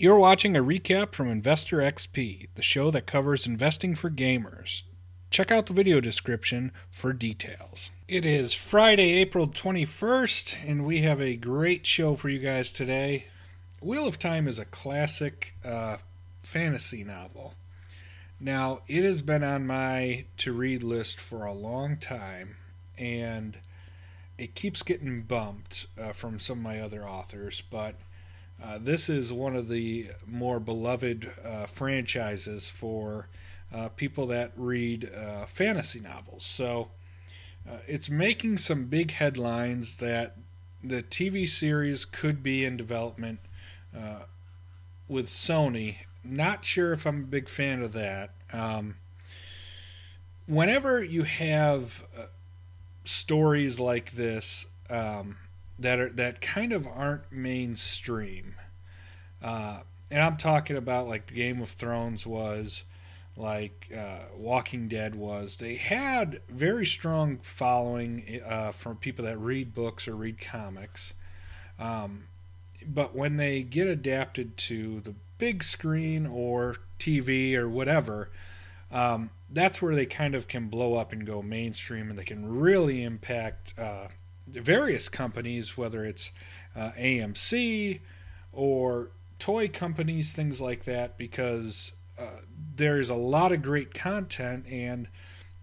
You're watching a recap from Investor XP, the show that covers investing for gamers. Check out the video description for details. It is Friday, April 21st, and we have a great show for you guys today. Wheel of Time is a classic fantasy novel. Now, it has been on my to-read list for a long time, and it keeps getting bumped from some of my other authors, but this is one of the more beloved franchises for people that read fantasy novels. So it's making some big headlines that the TV series could be in development with SONY. Not sure if I'm a big fan of that. Whenever you have stories like this that kind of aren't mainstream, and I'm talking about like Game of Thrones was, like Walking Dead was. They had very strong following from people that read books or read comics, but when they get adapted to the big screen or TV or whatever, that's where they kind of can blow up and go mainstream, and they can really impact various companies, whether it's AMC or toy companies, things like that, because there's a lot of great content, and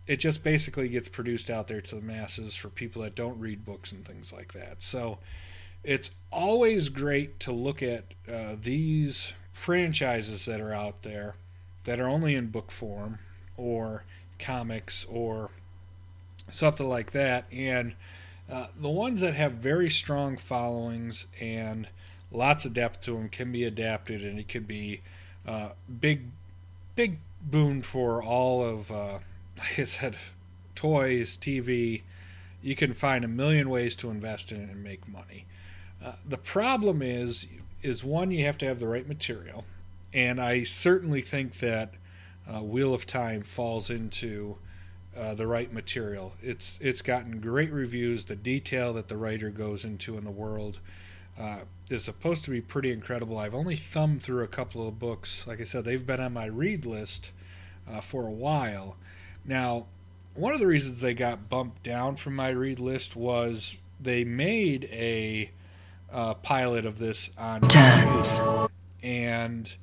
it just basically gets produced out there to the masses for people that don't read books and things like that. So it's always great to look at these franchises that are out there that are only in book form or comics or something like that, and the ones that have very strong followings and lots of depth to them can be adapted, and it could be big boon for all of, like I said, toys, TV. You can find a million ways to invest in it and make money. The problem is one, you have to have the right material, and I certainly think that Wheel of Time falls into the right material. It's gotten great reviews. The detail that the writer goes into in the world is supposed to be pretty incredible. I've only thumbed through a couple of books. Like I said, they've been on my read list for a while. Now, one of the reasons they got bumped down from my read list was they made a pilot of this on YouTube, and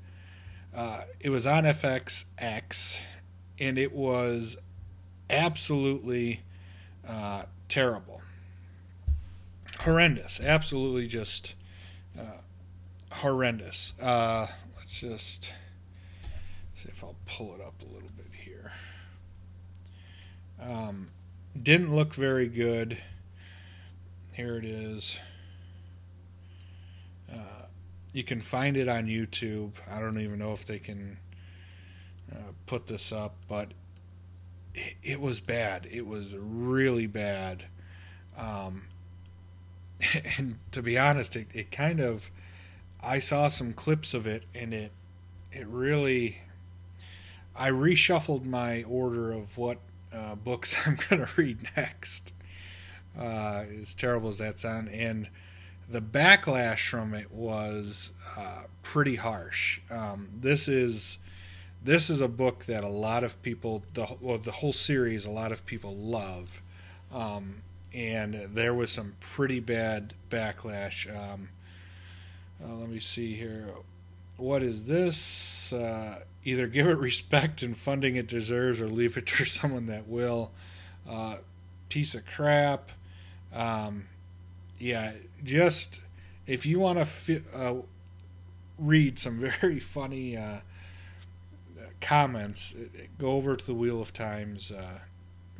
it was on FXX, and it was absolutely terrible, horrendous, absolutely just horrendous. Let's just see if I'll pull it up a little bit here. Didn't look very good. Here it is. You can find it on YouTube. I don't even know if they can put this up, but it was bad. It was really bad. And to be honest, it kind of, I saw some clips of it, and it really, I reshuffled my order of what books I'm going to read next. As terrible as that sounds, and the backlash from it was pretty harsh. This is a book that a lot of people, the whole series, a lot of people love, and there was some pretty bad backlash. Let me see here. What is this? Either give it respect and funding it deserves, or leave it to someone that will. Piece of crap. Yeah, just if you want to read some very funny comments, go over to the Wheel of Time's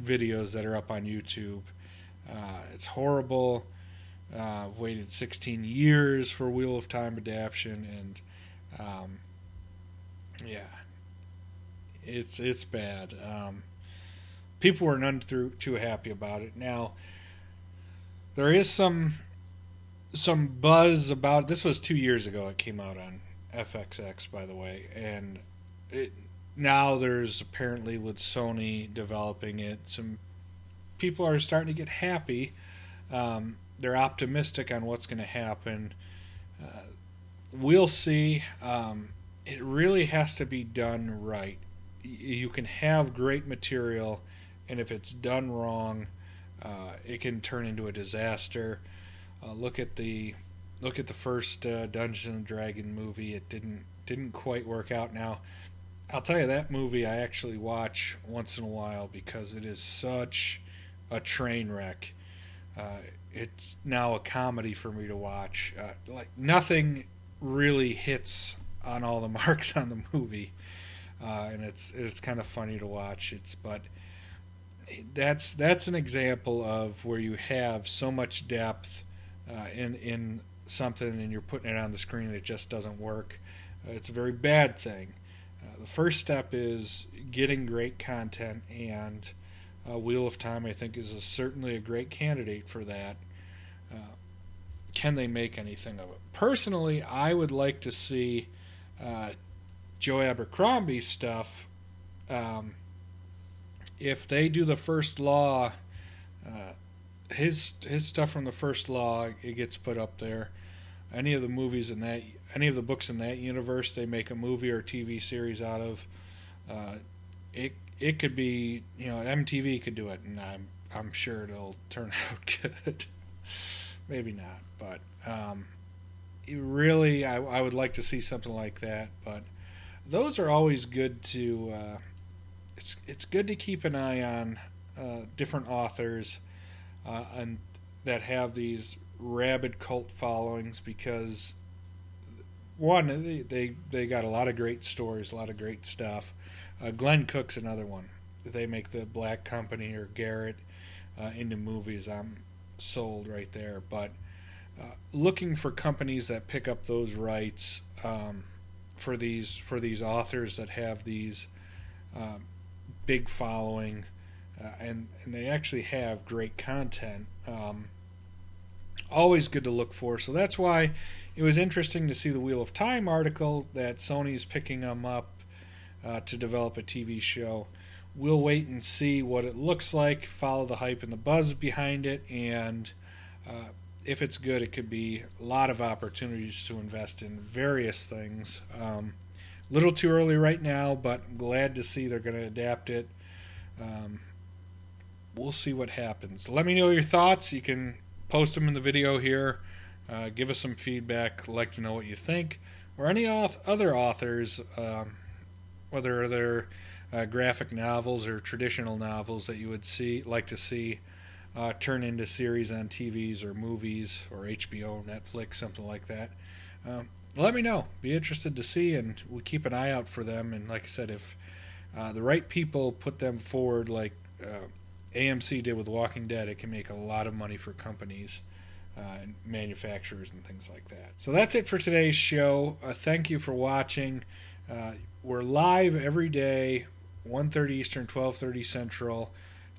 videos that are up on YouTube. It's horrible. I've waited 16 years for Wheel of Time adaptation, and yeah, it's bad. People were none too happy about it. Now, there is some buzz about it. This was 2 years ago. It came out on FXX, by the way, and now there's apparently, with Sony developing it, some people are starting to get happy. They're optimistic on what's going to happen. we'll see. It really has to be done right. You can have great material, and if it's done wrong, it can turn into a disaster. Look at the first Dungeons and Dragon movie. It didn't quite work out. Now, I'll tell you, that movie I actually watch once in a while because it is such a train wreck. Uh, it's now a comedy for me to watch. Like nothing really hits on all the marks on the movie, and it's kind of funny to watch. But that's an example of where you have so much depth in something and you're putting it on the screen and it just doesn't work. It's a very bad thing. The first step is getting great content, and Wheel of Time, I think, is certainly a great candidate for that. Uh, can they make anything of it? Personally, I would like to see uh, Joe Abercrombie's stuff. If they do the First Law, uh, his stuff from the First Law, it gets put up there. Any of the movies in that, any of the books in that universe, they make a movie or TV series out of. Uh, it could be, MTV could do it, and I'm sure it'll turn out good. Maybe not, but really, I would like to see something like that. But those are always good to. It's good to keep an eye on different authors and that have these rabid cult followings because one, they got a lot of great stories, a lot of great stuff. Glenn Cook's another one. They make the Black Company or Garrett into movies. I'm sold right there. But looking for companies that pick up those rights for these authors that have these big following and they actually have great content. Always good to look for. So that's why it was interesting to see the Wheel of Time article that Sony's picking them up to develop a TV show. We'll wait and see what it looks like, follow the hype and the buzz behind it, and if it's good, it could be a lot of opportunities to invest in various things. Little too early right now, but glad to see they're going to adapt it. We'll see what happens. Let me know your thoughts. You can post them in the video here. Give us some feedback. I'd like to know what you think. Or any other authors, whether they're graphic novels or traditional novels that you would like to see turn into series on TVs or movies or HBO, Netflix, something like that. Let me know. Be interested to see, and we keep an eye out for them. And like I said, if the right people put them forward, like AMC did with Walking Dead, it can make a lot of money for companies and manufacturers and things like that. So that's it for today's show. Thank you for watching. We're live every day, 1:30 Eastern, 12:30 Central.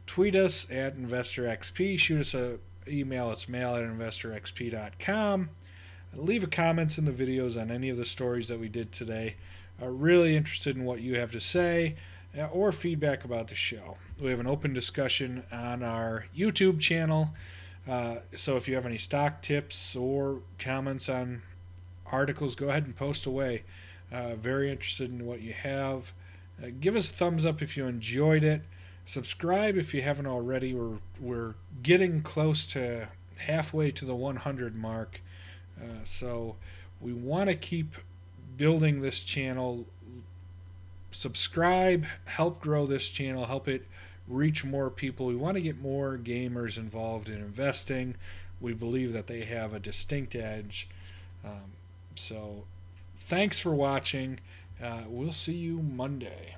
Tweet us at InvestorXP. Shoot us an email. It's mail@investorxp.com. Leave a comments in the videos on any of the stories that we did today. Really interested in what you have to say or feedback about the show. We have an open discussion on our YouTube channel. So if you have any stock tips or comments on articles, go ahead and post away. Very interested in what you have. Give us a thumbs up if you enjoyed it. Subscribe if you haven't already. We're getting close to halfway to the 100 mark. So we want to keep building this channel. Subscribe, help grow this channel, help it reach more people. We want to get more gamers involved in investing. We believe that they have a distinct edge. So thanks for watching. We'll see you Monday.